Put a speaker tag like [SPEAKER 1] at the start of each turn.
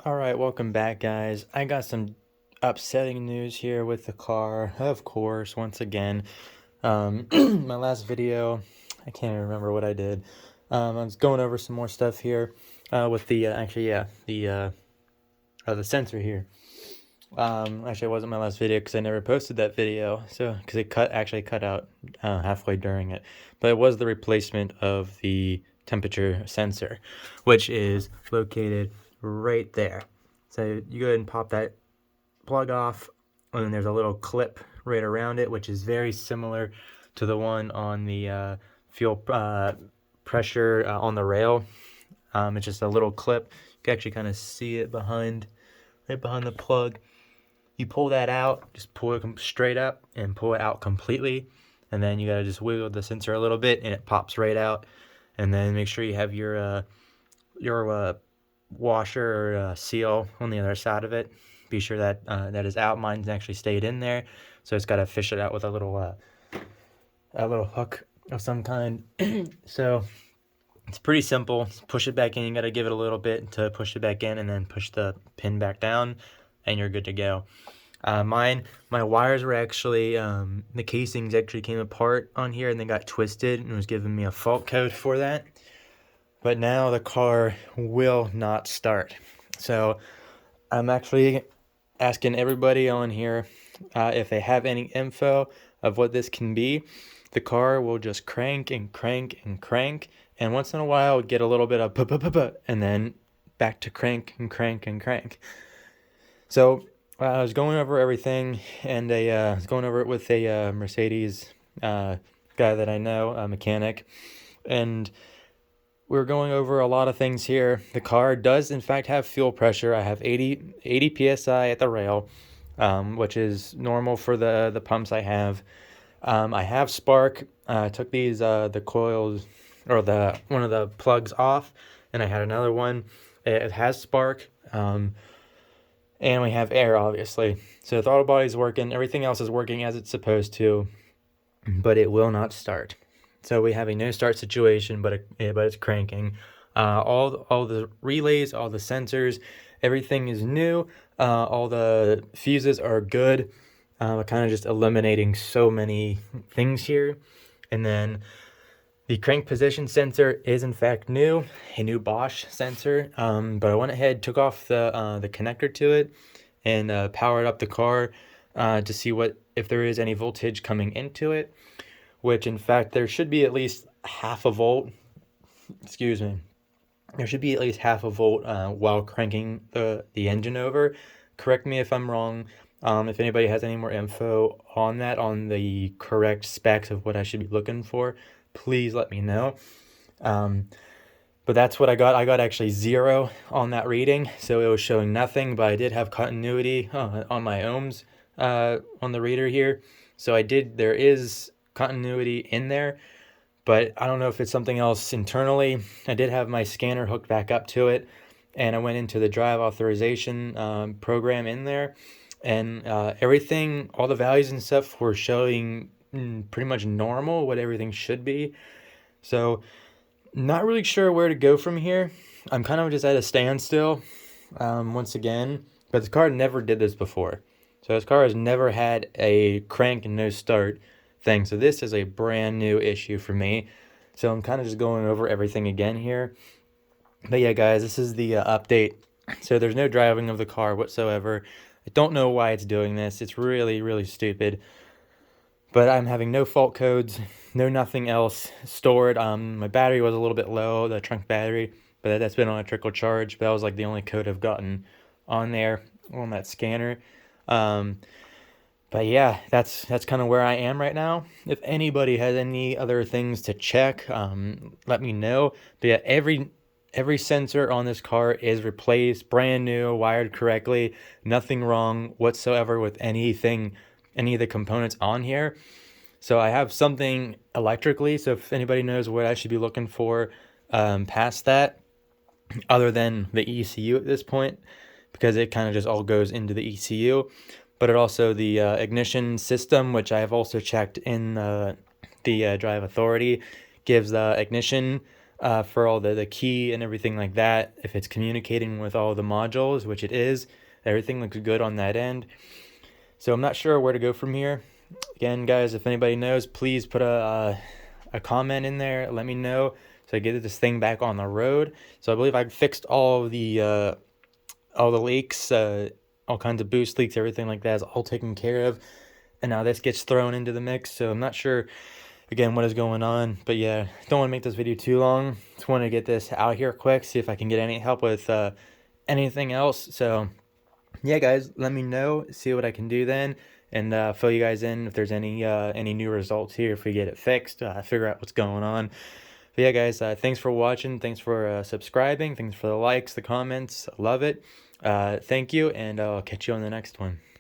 [SPEAKER 1] Alright, welcome back, guys. I got some upsetting news here with the car, of course, once again. My last video, I can't even remember what I did. I was going over some more stuff here with the, the sensor here. Actually, it wasn't my last video because I never posted that video, so because it actually cut out halfway during it. But it was the replacement of the temperature sensor, which is located right there. So you go ahead and pop that plug off, and then there's a little clip right around it, which is very similar to the one on the fuel pressure on the rail. It's just a little clip. You can actually kind of see it right behind the plug. You pull that out, just pull it straight up and pull it out completely, and then you gotta just wiggle the sensor a little bit and it pops right out. And then make sure you have your washer or seal on the other side of it. Be sure that that is out. Mine's actually stayed in there, so it's got to fish it out with a little hook of some kind. So it's pretty simple. Push it back in. You got to give it a little bit to push it back in, and then push the pin back down, and you're good to go. My wires were actually, the casings actually came apart on here and they got twisted, and it was giving me a fault code for that. But now the car will not start. So I'm actually asking everybody on here if they have any info of what this can be. The car will just crank and crank and crank, and once in a while get a little bit of and then back to crank and crank and crank. So I was going over everything, and I was going over it with a Mercedes guy that I know, a mechanic, and we were going over a lot of things here. The car does, in fact, have fuel pressure. I have 80 psi at the rail, which is normal for the pumps I have. I have spark. I took these the coils or one of the plugs off, and I had another one. It has spark. And we have air, obviously. So the throttle body's working. Everything else is working as it's supposed to, but it will not start. So we have a no start situation, but it's cranking. All the relays, all the sensors, everything is new. All the fuses are good. Kind of just eliminating so many things here. And then the crank position sensor is in fact new, a new Bosch sensor. But I went ahead, took off the connector to it, and powered up the car to see if there is any voltage coming into it. Which in fact there should be at least half a volt. Excuse me. There should be at least half a volt while cranking the engine over. Correct me if I'm wrong. If anybody has any more info on that, on the correct specs of what I should be looking for, please let me know. But that's what I got. I got actually 0 on that reading, so it was showing nothing, but I did have continuity on my ohms on the reader here. So there is continuity in there, but I don't know if it's something else internally. I did have my scanner hooked back up to it, and I went into the drive authorization program in there, and everything, all the values and stuff were showing pretty much normal, what everything should be. So not really sure where to go from here. I'm kind of just at a standstill once again, but the car never did this before. So this car has never had a crank and no start thing. So this is a brand new issue for me. So I'm kind of just going over everything again here. But yeah, guys, this is the update. So there's no driving of the car whatsoever. I don't know why it's doing this. It's really, really stupid. But I'm having no fault codes, no nothing else stored. My battery was a little bit low, the trunk battery, but that's been on a trickle charge. But that was like the only code I've gotten on there, on that scanner. But yeah, that's kind of where I am right now. If anybody has any other things to check, let me know. But yeah, every sensor on this car is replaced, brand new, wired correctly, nothing wrong whatsoever with any of the components on here. So I have something electrically, so if anybody knows what I should be looking for past that, other than the ECU at this point, because it kind of just all goes into the ECU, but it also the ignition system, which I have also checked in the drive authority, gives the ignition for all the key and everything like that. If it's communicating with all the modules, which it is, everything looks good on that end. So I'm not sure where to go from here. Again, guys, if anybody knows, please put a comment in there. Let me know so I get this thing back on the road. So I believe I fixed all the leaks, all kinds of boost leaks, everything like that is all taken care of. And now this gets thrown into the mix. So I'm not sure, again, what is going on. But yeah, don't want to make this video too long. Just want to get this out here quick, see if I can get any help with anything else. So yeah, guys, let me know, see what I can do then, and fill you guys in if there's any new results here, if we get it fixed, figure out what's going on. But yeah, guys, thanks for watching, thanks for subscribing, thanks for the likes, the comments, love it. Thank you, and I'll catch you on the next one.